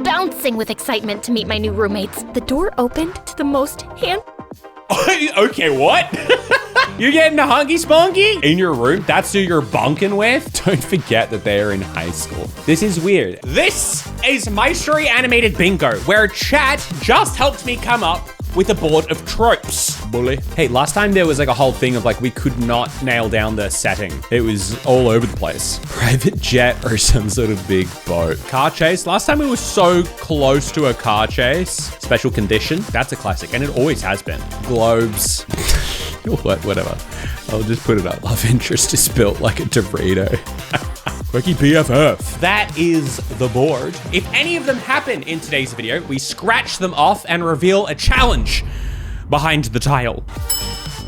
bouncing with excitement to meet my new roommates. The door opened to the most Okay, what? You're getting a hunky spunky in your room? That's who you're bunking with? Don't forget that they're in high school. This is weird. This is My Story Animated Bingo, where chat just helped me come up with a board of tropes. Bully. Hey, last time there was like a whole thing of like, we could not nail down the setting. It was all over the place. Private jet or some sort of big boat. Car chase. Last time we were so close to a car chase. Special condition. That's a classic, and it always has been. Globes. Whatever. I'll just put it up. Love interest is built like a Dorito. Quickie PFF. That is the board. If any of them happen in today's video, we scratch them off and reveal a challenge behind the tile.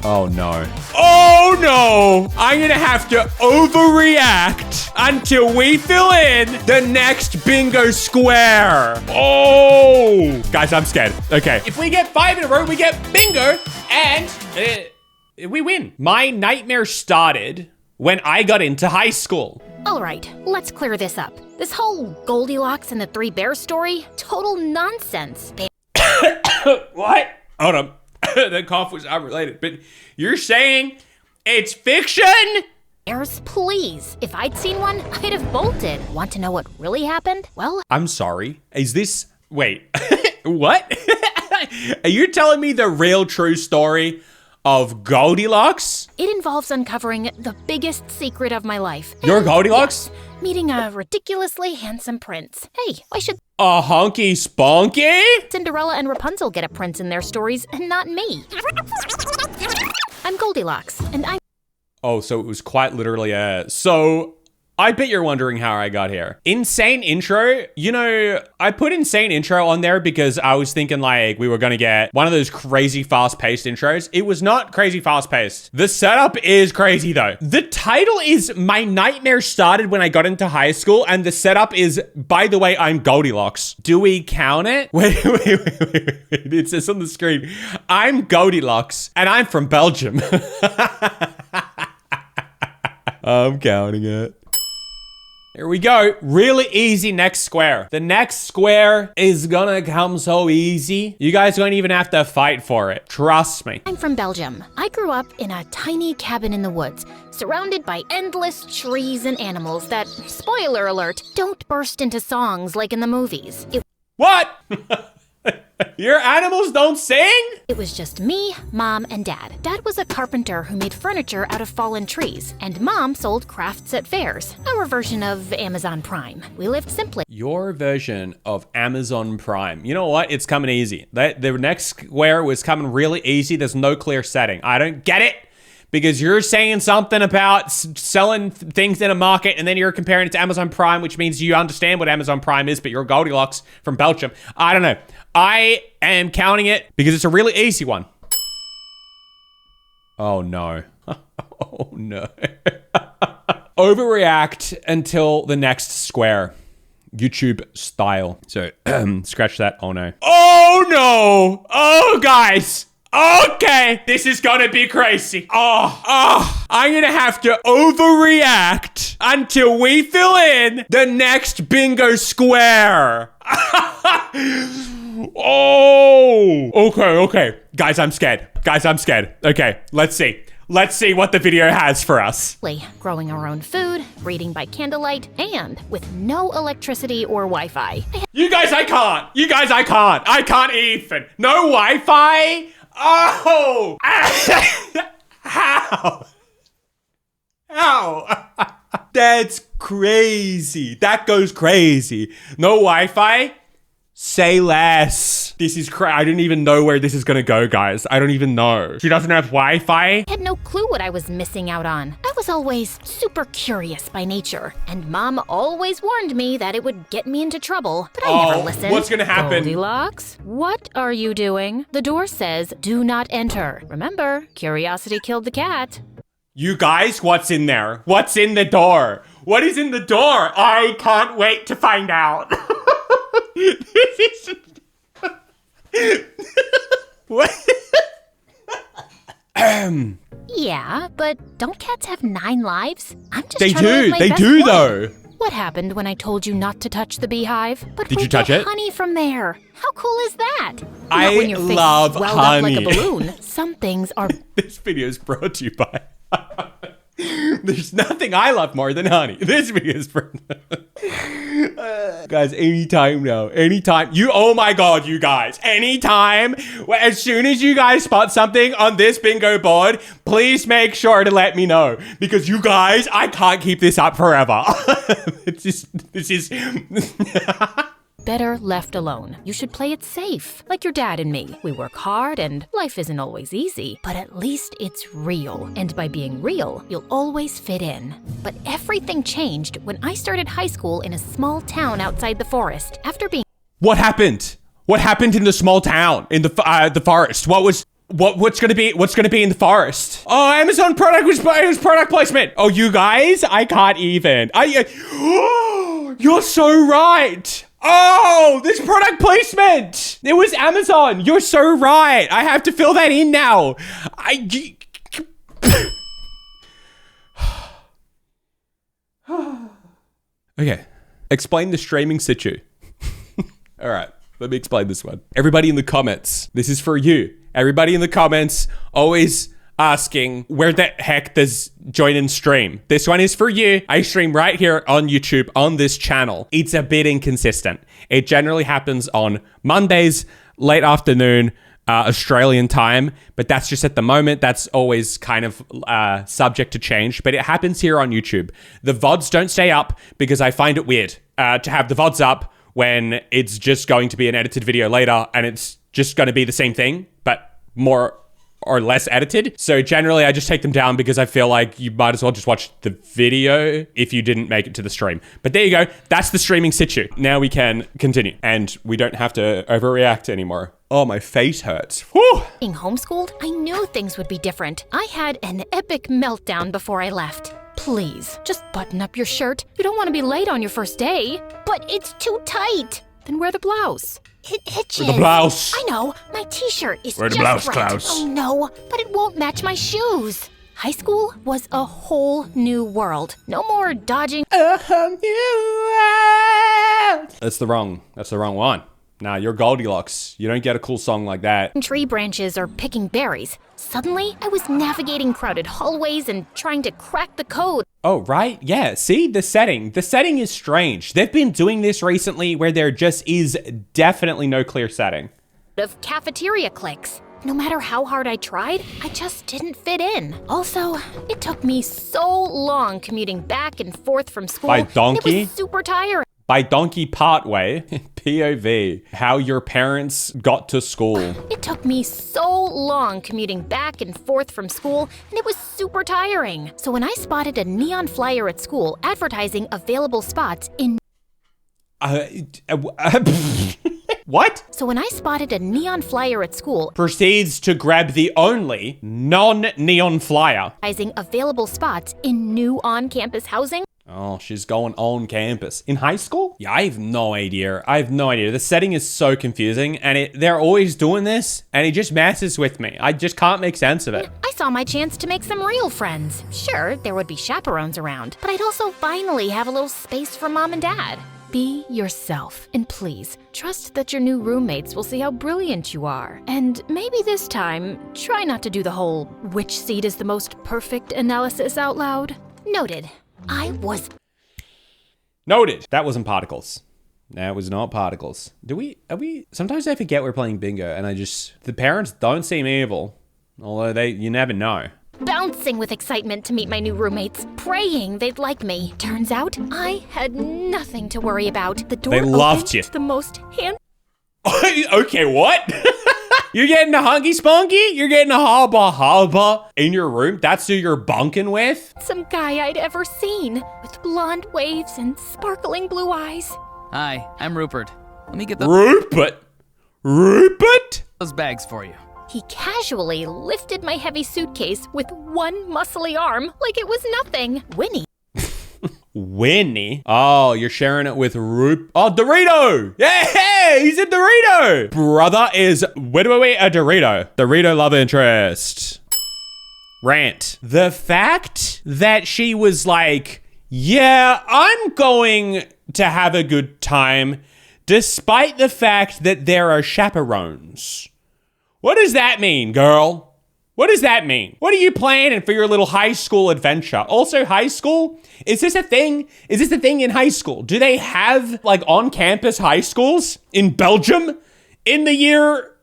Oh no. Oh no! I'm gonna have to overreact until we fill in the next bingo square. Oh! Guys, I'm scared. Okay. If we get 5 in a row, we get bingo and we win. My nightmare started when I got into high school. All right, let's clear this up. This whole Goldilocks and the 3 Bears story, total nonsense. What? Hold on. The cough was unrelated, but you're saying it's fiction? Bears, please. If I'd seen one, I'd have bolted. Want to know what really happened? Well, I'm sorry. Is this, wait, what? Are you telling me the real true story of Goldilocks? It involves uncovering the biggest secret of my life. You're Goldilocks? Yes, meeting a ridiculously handsome prince. Hey, why should a honky spunky? Cinderella and Rapunzel get a prince in their stories and not me? I'm Goldilocks, and I'm... Oh, so it was quite literally so I bet you're wondering how I got here. Insane intro. You know, I put insane intro on there because I was thinking like we were gonna get one of those crazy fast-paced intros. It was not crazy fast-paced. The setup is crazy though. The title is My Nightmare Started When I Got Into High School, and the setup is, by the way, I'm Goldilocks. Do we count it? Wait. It says on the screen, I'm Goldilocks, and I'm from Belgium. I'm counting it. Here we go. Really easy next square. The next square is gonna come so easy. You guys don't even have to fight for it. Trust me. I'm from Belgium. I grew up in a tiny cabin in the woods, surrounded by endless trees and animals that, spoiler alert, don't burst into songs like in the movies. What? Your animals don't sing? It was just me, Mom, and Dad. Dad was a carpenter who made furniture out of fallen trees, and Mom sold crafts at fairs, our version of Amazon Prime. We lived simply. Your version of Amazon Prime. You know what? It's coming easy. The next square was coming really easy. There's no clear setting. I don't get it. Because you're saying something about selling things in a market and then you're comparing it to Amazon Prime, which means you understand what Amazon Prime is, but you're Goldilocks from Belgium. I don't know. I am counting it because it's a really easy one. Oh no. Oh no. Overreact until the next square. YouTube style. So, scratch that. Oh no. Oh no! Oh guys! Okay, this is gonna be crazy. I'm gonna have to overreact until we fill in the next bingo square. Oh, okay. Guys, I'm scared. Okay, let's see. Let's see what the video has for us. Growing our own food, reading by candlelight, and with no electricity or Wi-Fi. You guys, I can't. I can't even. No Wi-Fi? Oh! How? That's crazy. That goes crazy. No Wi-Fi? Say less. This is I don't even know where this is gonna go, guys. I don't even know. She doesn't have Wi-Fi? I had no clue what I was missing out on. I was always super curious by nature, and Mom always warned me that it would get me into trouble, but I never listened. What's gonna happen? Goldilocks, what are you doing? The door says, do not enter. Remember, curiosity killed the cat. You guys, what's in there? What's in the door? What is in the door? I can't wait to find out. This is... What? Yeah, but don't cats have 9 lives? I'm just They trying to live my do best though. life. What happened when I told you not to touch the beehive? But Did we'll you touch get it? honey from there. How cool is that? I Not when your face love swelled honey. up like a balloon. Some things are... This video is brought to you by... There's nothing I love more than honey. This video is for... Guys, anytime now. Anytime. Oh my God, you guys. Anytime. As soon as you guys spot something on this bingo board, please make sure to let me know. Because you guys, I can't keep this up forever. This is... better left alone. You should play it safe, like your dad and me. We work hard and life isn't always easy, but at least it's real. And by being real, you'll always fit in. But everything changed when I started high school in a small town outside the forest. After being... What happened? What happened in the small town, in the forest? What's gonna be in the forest? Oh, Amazon product was product placement. Oh, you guys, I can't even. You're so right. Oh, this product placement. It was Amazon. You're so right. I have to fill that in now. Okay. Explain the streaming situ. All right. Let me explain this one. Everybody in the comments, this is for you. Everybody in the comments always asking, where the heck does Joinen stream? This one is for you. I stream right here on YouTube on this channel. It's a bit inconsistent. It generally happens on Mondays, late afternoon, Australian time, but that's just at the moment. That's always kind of subject to change, but it happens here on YouTube. The VODs don't stay up because I find it weird to have the VODs up when it's just going to be an edited video later and it's just going to be the same thing, but more or less edited. So generally I just take them down because I feel like you might as well just watch the video if you didn't make it to the stream. But there you go. That's the streaming situ. Now we can continue and we don't have to overreact anymore. Oh, my face hurts. Whew. Being homeschooled, I knew things would be different. I had an epic meltdown before I left. Please, just button up your shirt. You don't want to be late on your first day. But it's too tight. Then wear the blouse. It itches. The blouse. I know. My t-shirt is Wear the just blouse, right. Klaus. Oh no, but it won't match my shoes. High school was a whole new world. No more dodging. That's the wrong one. Nah, you're Goldilocks. You don't get a cool song like that. Tree branches or picking berries. Suddenly, I was navigating crowded hallways and trying to crack the code. Oh, right? Yeah, see? The setting. The setting is strange. They've been doing this recently where there just is definitely no clear setting. Of cafeteria clicks. No matter how hard I tried, I just didn't fit in. Also, it took me so long commuting back and forth from school. By donkey? It was super tiring. By donkey partway, POV, how your parents got to school. It took me so long commuting back and forth from school, and it was super tiring. So when I spotted a neon flyer at school advertising available spots in... What? So when I spotted a neon flyer at school... Proceeds to grab the only non-neon flyer. advertising available spots in new on-campus housing... Oh, she's going on campus. In high school? Yeah, I have no idea. The setting is so confusing and they're always doing this and it just messes with me. I just can't make sense of it. I saw my chance to make some real friends. Sure, there would be chaperones around, but I'd also finally have a little space for mom and dad. Be yourself, and please, trust that your new roommates will see how brilliant you are. And maybe this time, try not to do the whole, which seat is the most perfect analysis out loud. Noted. Noted. That wasn't particles. That was not particles. Sometimes I forget we're playing bingo and the parents don't seem evil. Although you never know. Bouncing with excitement to meet my new roommates, praying they'd like me. Turns out, I had nothing to worry about. The door They loved opened you. to the most hand... Okay, what? You're getting a hunky spunky? You're getting a hubba in your room? That's who you're bunking with? Some guy I'd ever seen, with blonde waves and sparkling blue eyes. Hi, I'm Rupert. Let me get Rupert? those bags for you. He casually lifted my heavy suitcase with one muscly arm like it was nothing. Winnie? Oh, you're sharing it with Oh, Dorito! Yeah, he's a Dorito! Brother is literally a Dorito. Dorito love interest. Rant. The fact that she was like, Yeah, I'm going to have a good time, despite the fact that there are chaperones. What does that mean, girl? What does that mean? What are you planning for your little high school adventure? Also, high school? Is this a thing? Is this a thing in high school? Do they have, like, on-campus high schools in Belgium in the year...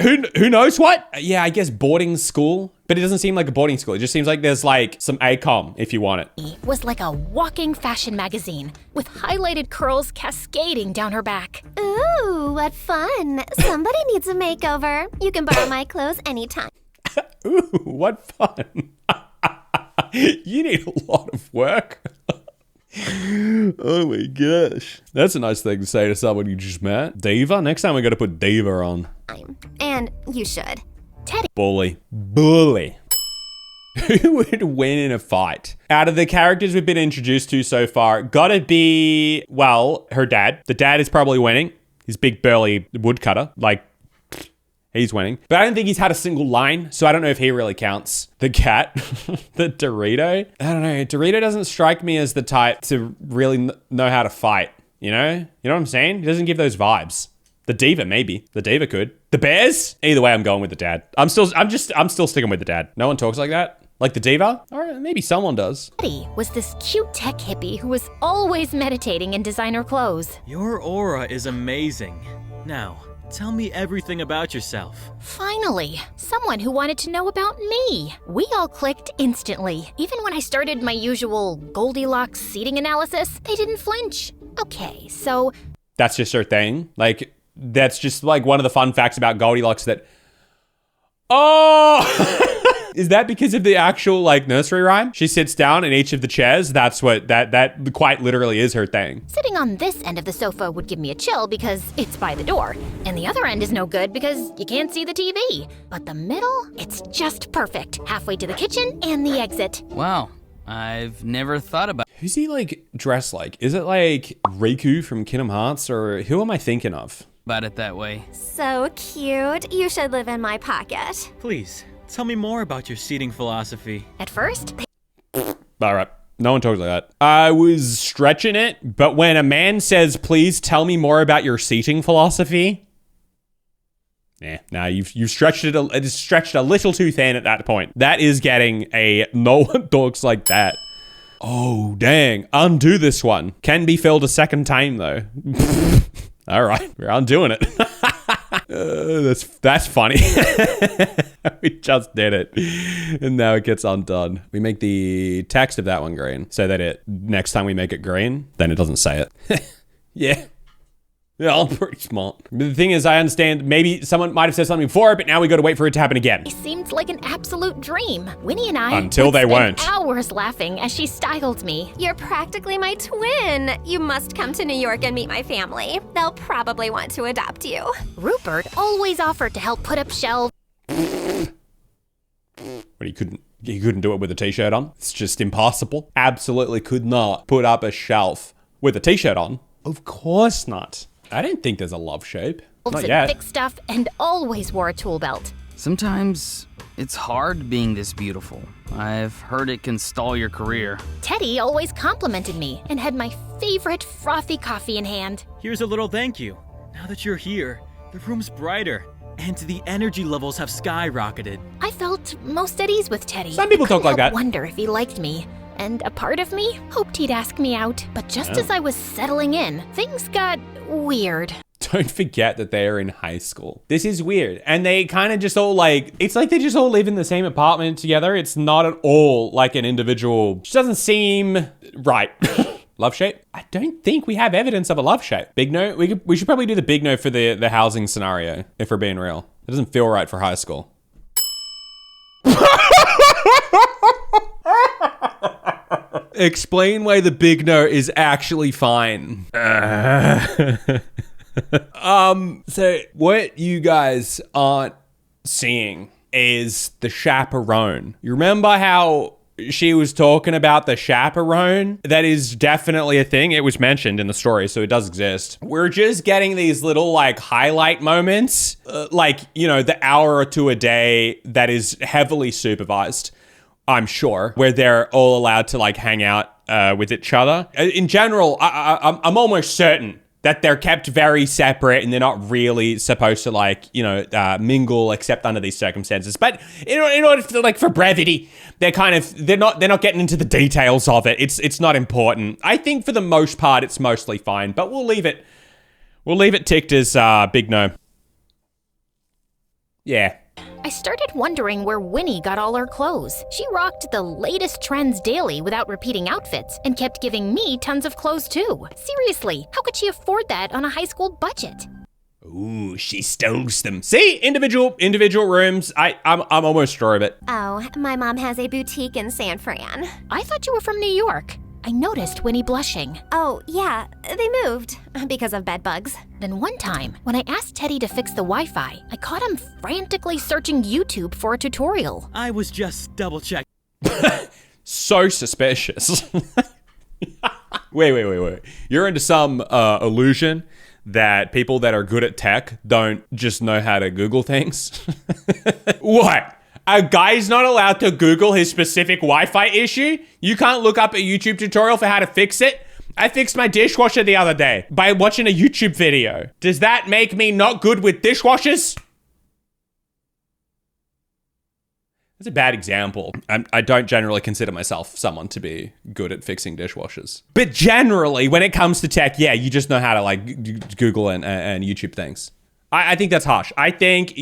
Who knows what? Yeah, I guess boarding school. But it doesn't seem like a boarding school. It just seems like there's, like, some ACOM if you want it. It was like a walking fashion magazine with highlighted curls cascading down her back. Ooh, what fun. Somebody needs a makeover. You can borrow my clothes anytime. Ooh, what fun. You need a lot of work. Oh my gosh. That's a nice thing to say to someone you just met. Diva? Next time we gotta put Diva on. And you should. Teddy. Bully. Who would win in a fight? Out of the characters we've been introduced to so far, gotta be, well, her dad. The dad is probably winning. He's big burly woodcutter. Like, he's winning. But I don't think he's had a single line, so I don't know if he really counts. The cat, the Dorito. I don't know. Dorito doesn't strike me as the type to really know how to fight. You know? You know what I'm saying? He doesn't give those vibes. The Diva, maybe. The Diva could. The Bears? Either way, I'm going with the dad. I'm still sticking with the dad. No one talks like that. Like the Diva? Or maybe someone does. Teddy was this cute tech hippie who was always meditating in designer clothes. Your aura is amazing. Now, tell me everything about yourself. Finally, someone who wanted to know about me. We all clicked instantly. Even when I started my usual Goldilocks seating analysis, they didn't flinch. Okay, so... That's just her thing. Like, that's just like one of the fun facts about Goldilocks that... Oh! Is that because of the actual, like, nursery rhyme? She sits down in each of the chairs. That's what, that quite literally is her thing. Sitting on this end of the sofa would give me a chill because it's by the door. And the other end is no good because you can't see the TV. But the middle, it's just perfect. Halfway to the kitchen and the exit. Wow, I've never thought about Who's he, like, dressed like? Is it, like, Riku from Kingdom Hearts? Or who am I thinking of? it that way. So cute. You should live in my pocket. Please, tell me more about your seating philosophy. At first, All right. No one talks like that. I was stretching it, but when a man says, please tell me more about your seating philosophy... Nah, you've stretched it a little too thin at that point. That is getting a no one talks like that. Oh, dang. Undo this one. Can be filled a second time, though. All right, we're undoing it. That's funny. We just did it. And now it gets undone. We make the text of that one green so that next time we make it green, then it doesn't say it. Yeah. Yeah, I'm pretty smart. But the thing is, I understand maybe someone might have said something before, but now we got to wait for it to happen again. it seemed like an absolute dream. Winnie and I Until would they spend weren't. hours laughing as she styled me. You're practically my twin. You must come to New York and meet my family. They'll probably want to adopt you. Rupert always offered to help put up shelves. But he couldn't do it with a t-shirt on. It's just impossible. Absolutely could not put up a shelf with a t-shirt on. Of course not. I don't think there's a love shape. Not and yet. thick stuff and always wore a tool belt. Sometimes it's hard being this beautiful. I've heard it can stall your career. Teddy always complimented me and had my favorite frothy coffee in hand. Here's a little thank you. Now that you're here, the room's brighter, and the energy levels have skyrocketed. I felt most at ease with Teddy. Some people I couldn't talk like help that. wonder if he liked me. And a part of me hoped he'd ask me out. But just as I was settling in, things got weird. Don't forget that they are in high school. This is weird. And they kind of just all like, it's like they just all live in the same apartment together. It's not at all like an individual. It doesn't seem right. Love shape? I don't think we have evidence of a love shape. Big no? We should probably do the big no for the housing scenario, if we're being real. It doesn't feel right for high school. Explain why the big no is actually fine. So what you guys aren't seeing is the chaperone. You remember how she was talking about the chaperone? That is definitely a thing. It was mentioned in the story, so it does exist. We're just getting these little like highlight moments, like, you know, the hour or two a day that is heavily supervised. I'm sure, where they're all allowed to like hang out with each other. In general, I'm almost certain that they're kept very separate and they're not really supposed to like, mingle except under these circumstances. But in order to, like, for brevity, they're not getting into the details of it. It's not important. I think for the most part, it's mostly fine, but we'll leave it ticked as big no. Yeah. I started wondering where Winnie got all her clothes. She rocked the latest trends daily without repeating outfits and kept giving me tons of clothes too. Seriously, how could she afford that on a high school budget? Ooh, she stows them. See, individual rooms. I'm almost sure of it. Oh, my mom has a boutique in San Fran. I thought you were from New York. I noticed Winnie blushing. Oh, yeah, they moved because of bed bugs. Then one time, when I asked Teddy to fix the Wi-Fi, I caught him frantically searching YouTube for a tutorial. I was just double-checking. So suspicious. Wait. You're into some illusion that people that are good at tech don't just know how to Google things? What? A guy's not allowed to Google his specific Wi-Fi issue? You can't look up a YouTube tutorial for how to fix it? I fixed my dishwasher the other day by watching a YouTube video. Does that make me not good with dishwashers? That's a bad example. I don't generally consider myself someone to be good at fixing dishwashers. But generally, when it comes to tech, yeah, you just know how to like Google and YouTube things. I think that's harsh. I think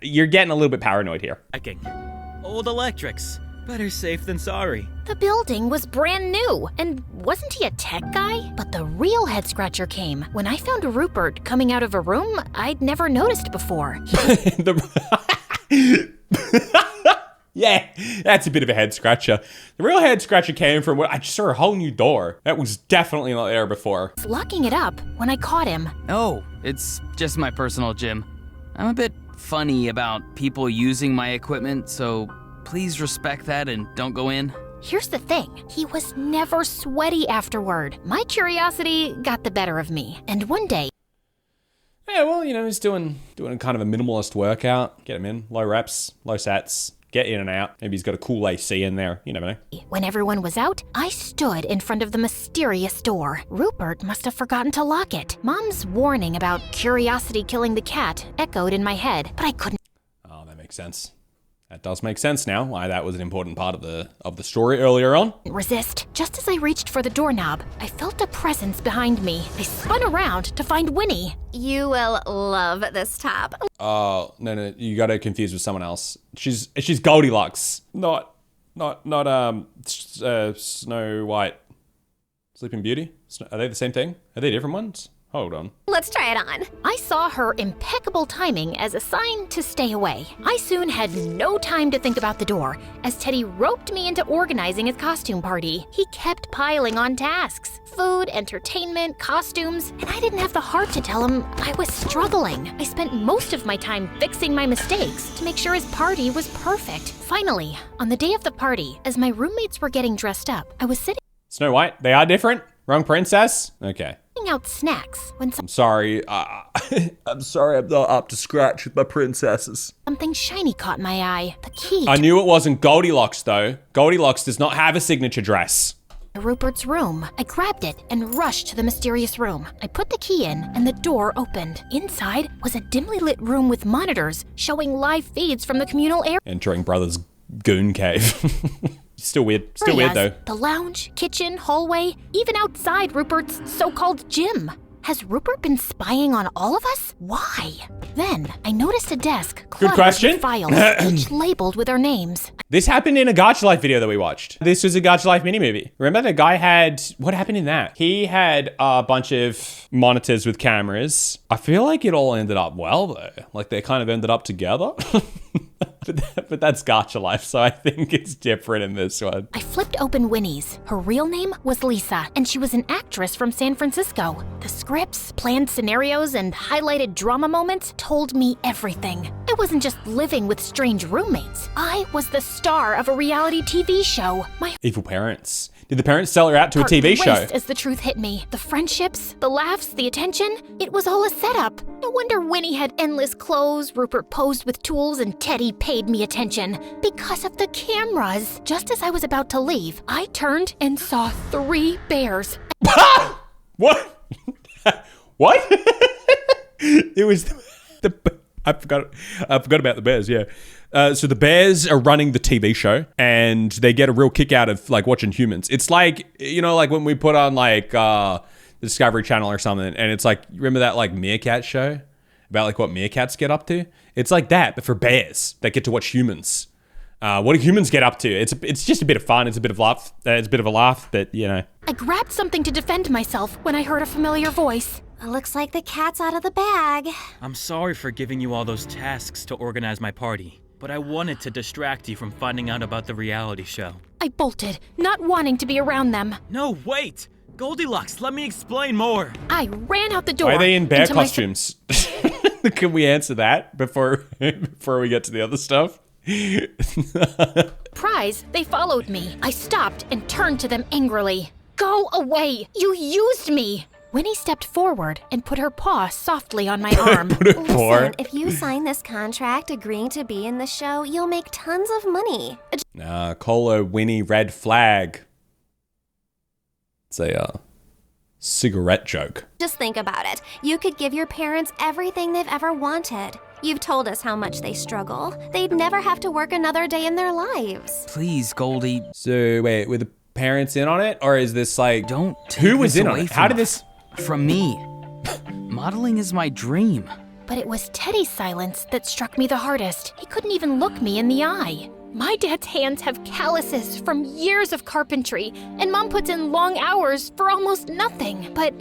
you're getting a little bit paranoid here. Old electrics. Better safe than sorry. The building was brand new, and wasn't he a tech guy? But the real head scratcher came when I found Rupert coming out of a room I'd never noticed before. Yeah, that's a bit of a head scratcher. The real head scratcher came from I just saw a whole new door. That was definitely not there before. Locking it up when I caught him. Oh, it's just my personal gym. I'm a bit funny about people using my equipment, so please respect that and don't go in. Here's the thing. He was never sweaty afterward. My curiosity got the better of me. And one day... Yeah, well, he's doing kind of a minimalist workout. Get him in. Low reps, low sets. Get in and out. Maybe he's got a cool AC in there. You never know. When everyone was out, I stood in front of the mysterious door. Rupert must have forgotten to lock it. Mom's warning about curiosity killing the cat echoed in my head, but I couldn't. Oh, that makes sense. That does make sense now, why that was an important part of the story earlier on. Resist. Just as I reached for the doorknob, I felt a presence behind me. I spun around to find Winnie. You will love this top. Oh, no, you got her confused with someone else. She's Goldilocks, not Snow White. Sleeping Beauty? Are they the same thing? Are they different ones? Hold on. Let's try it on. I saw her impeccable timing as a sign to stay away. I soon had no time to think about the door, as Teddy roped me into organizing his costume party. He kept piling on tasks. Food, entertainment, costumes, and I didn't have the heart to tell him I was struggling. I spent most of my time fixing my mistakes to make sure his party was perfect. Finally, on the day of the party, as my roommates were getting dressed up, I was sitting Snow White, they are different? Wrong princess? Okay. out snacks when I'm sorry. I'm sorry I'm not up to scratch with my princesses. something shiny caught my eye. The key I knew it wasn't Goldilocks, though. Goldilocks does not have a signature dress. to Rupert's room. I grabbed it and rushed to the mysterious room. I put the key in and the door opened. Inside was a dimly lit room with monitors showing live feeds from the communal area. Entering Brother's goon cave. Still weird. Still weird, though. The lounge, kitchen, hallway, even outside Rupert's so-called gym. Has Rupert been spying on all of us? Why? Then I noticed a desk cluttered question. with files, each labeled with our names. This happened in a Gacha Life video that we watched. This was a Gacha Life mini-movie. Remember the guy had... What happened in that? He had a bunch of monitors with cameras. I feel like it all ended up well, though. Like, they kind of ended up together. But that's Gacha Life, so I think it's different in this one. I flipped open Winnie's. Her real name was Lisa, and she was an actress from San Francisco. The scripts, planned scenarios, and highlighted drama moments told me everything. I wasn't just living with strange roommates. I was the star of a reality TV show. My Evil parents. Did the parents sell her out to a heart TV show? raced as the truth hit me. The friendships, the laughs, the attention, it was all a setup. No wonder Winnie had endless clothes, Rupert posed with tools, and Teddy paid paid me attention because of the cameras. Just as I was about to leave, I turned and saw 3 bears. What? What? It was the I forgot about the bears, yeah. So the bears are running the TV show and they get a real kick out of like watching humans. It's like, you know, like when we put on like the Discovery Channel or something and it's like, remember that like meerkat show about like what meerkats get up to? It's like that, but for bears that get to watch humans. What do humans get up to? It's just a bit of fun. It's a bit of laugh. It's a bit of a laugh, but you know. I grabbed something to defend myself when I heard a familiar voice. Looks like the cat's out of the bag. I'm sorry for giving you all those tasks to organize my party, but I wanted to distract you from finding out about the reality show. I bolted, not wanting to be around them. No, wait! Goldilocks, let me explain more! I ran out the door. Why are they in bear into my costumes? Can we answer that before we get to the other stuff? surprise, they followed me. I stopped and turned to them angrily. Go away! You used me! Winnie stepped forward and put her paw softly on my arm. Listen, if you sign this contract agreeing to be in the show, you'll make tons of money. Colo, Winnie, red flag. It's a cigarette joke. Just think about it. You could give your parents everything they've ever wanted. You've told us how much they struggle. They'd never have to work another day in their lives. Please, Goldie. So wait, were the parents in on it, or is this like Don't take who was this in on away it? How did us. this? From me. Modeling is my dream. But it was Teddy's silence that struck me the hardest. He couldn't even look me in the eye. My dad's hands have calluses from years of carpentry, and Mom puts in long hours for almost nothing. But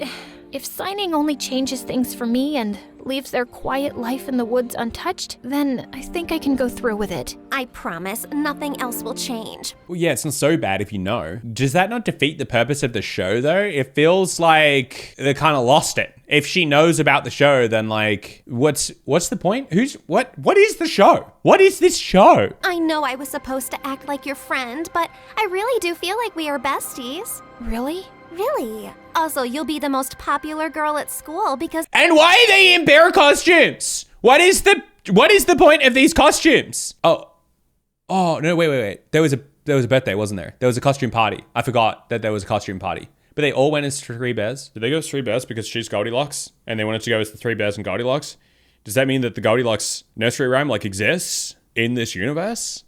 if signing only changes things for me and leaves their quiet life in the woods untouched, then I think I can go through with it. I promise nothing else will change. Well, yeah, it's not so bad if you know. Does that not defeat the purpose of the show, though? It feels like they kind of lost it. If she knows about the show, then like, what's the point? What is the show? What is this show? I know I was supposed to act like your friend, but I really do feel like we are besties. Really? Really. Also, you'll be the most popular girl at school because— And why are they in bear costumes? What is the point of these costumes? Oh no, wait. There was a birthday, wasn't there? There was a costume party. I forgot that there was a costume party. But they all went as three bears. Did they go as three bears because she's Goldilocks and they wanted to go as the three bears and Goldilocks? Does that mean that the Goldilocks nursery rhyme like exists in this universe?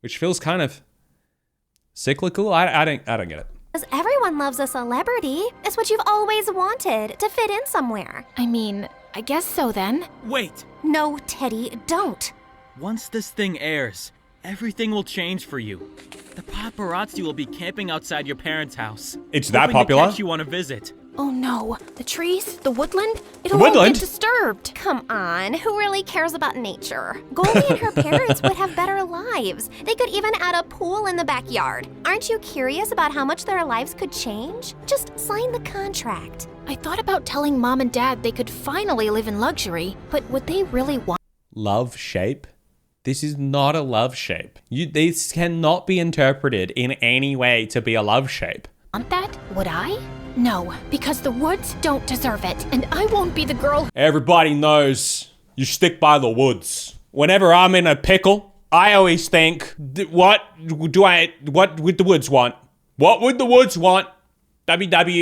Which feels kind of cyclical. I don't get it. because everyone loves a celebrity. It's what you've always wanted, to fit in somewhere. I mean, I guess so then. Wait! No, Teddy, don't. Once this thing airs, everything will change for you. The paparazzi will be camping outside your parents' house. It's that hoping popular? To catch you on a visit. Oh no, the trees, the woodland, it'll The all woodland? get disturbed. Come on, who really cares about nature? Goldie and her parents would have better lives. They could even add a pool in the backyard. Aren't you curious about how much their lives could change? Just sign the contract. I thought about telling Mom and Dad they could finally live in luxury, but would they really want Love shape? This is not a love shape. This cannot be interpreted in any way to be a love shape. that? Would I? No, because the woods don't deserve it, and I won't be the girl. Everybody knows you stick by the woods. Whenever I'm in a pickle, I always think, what would the woods want? What would the woods want? W.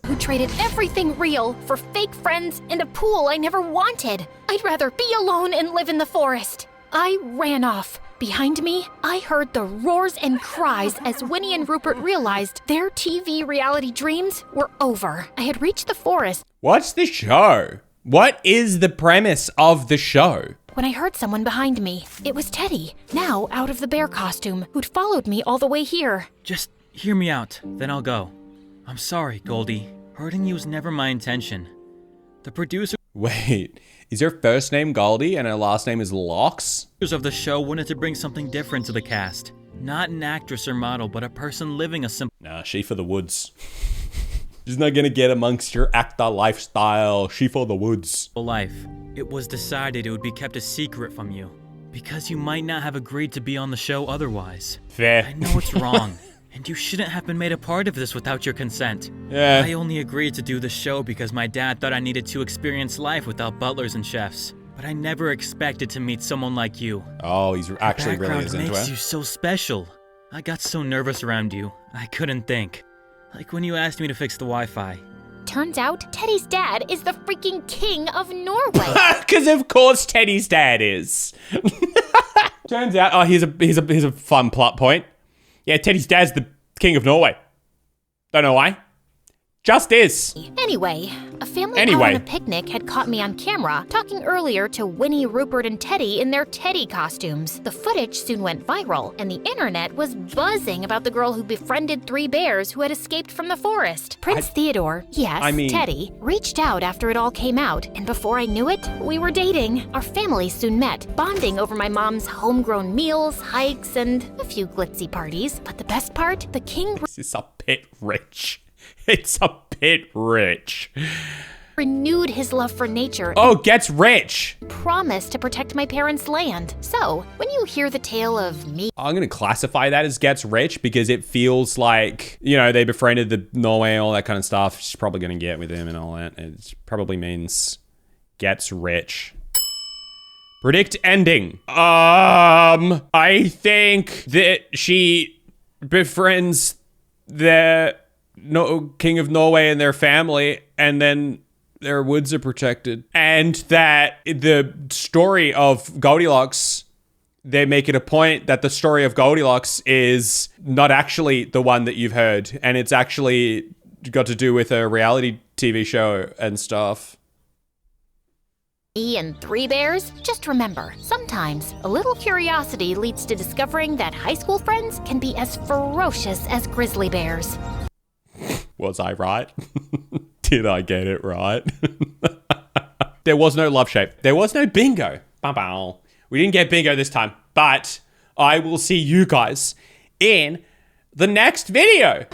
Who traded everything real for fake friends and a pool I never wanted. I'd rather be alone and live in the forest. I ran off. Behind me, I heard the roars and cries as Winnie and Rupert realized their TV reality dreams were over. I had reached the forest What's the show? What is the premise of the show? when I heard someone behind me. It was Teddy, now out of the bear costume, who'd followed me all the way here. Just hear me out, then I'll go. I'm sorry, Goldie. Hurting you was never my intention. The producers Wait, is her first name Goldie and her last name is Locks? of the show wanted to bring something different to the cast. Not an actress or model, but a person living a simple Nah, she for the woods. She's not gonna get amongst your actor lifestyle. She for the woods. life. It was decided it would be kept a secret from you, because you might not have agreed to be on the show otherwise. I Fair. know it's wrong. And you shouldn't have been made a part of this without your consent. Yeah. I only agreed to do the show because my dad thought I needed to experience life without butlers and chefs. But I never expected to meet someone like you. Oh, he's actually really Background is into makes it. you so special. I got so nervous around you, I couldn't think. Like when you asked me to fix the Wi-Fi. Turns out Teddy's dad is the freaking king of Norway. Because of course Teddy's dad is. Turns out, oh, here's a fun plot point. Yeah, Teddy's dad's the king of Norway. Don't know why. Just is. Anyway, a family out on a picnic had caught me on camera talking earlier to Winnie, Rupert, and Teddy in their Teddy costumes. The footage soon went viral, and the internet was buzzing about the girl who befriended 3 bears who had escaped from the forest. Prince Theodore, yes, Teddy, reached out after it all came out, and before I knew it, we were dating. Our families soon met, bonding over my mom's homegrown meals, hikes, and a few glitzy parties. But the best part, the king This is a bit rich. It's a bit rich. renewed his love for nature. Oh, gets rich. Promised to protect my parents' land. So, when you hear the tale of me, I'm going to classify that as gets rich because it feels like, you know, they befriended the Norway, all that kind of stuff. She's probably going to get with him and all that. It probably means gets rich. Predict ending. I think that she befriends the King of Norway and their family, and then their woods are protected. And that the story of Goldilocks, they make it a point that the story of Goldilocks is not actually the one that you've heard, and it's actually got to do with a reality TV show and stuff. me and 3 bears, just remember, sometimes a little curiosity leads to discovering that high school friends can be as ferocious as grizzly bears. Was I right? Did I get it right? There was no love shape. There was no bingo. Bow. We didn't get bingo this time, but I will see you guys in the next video.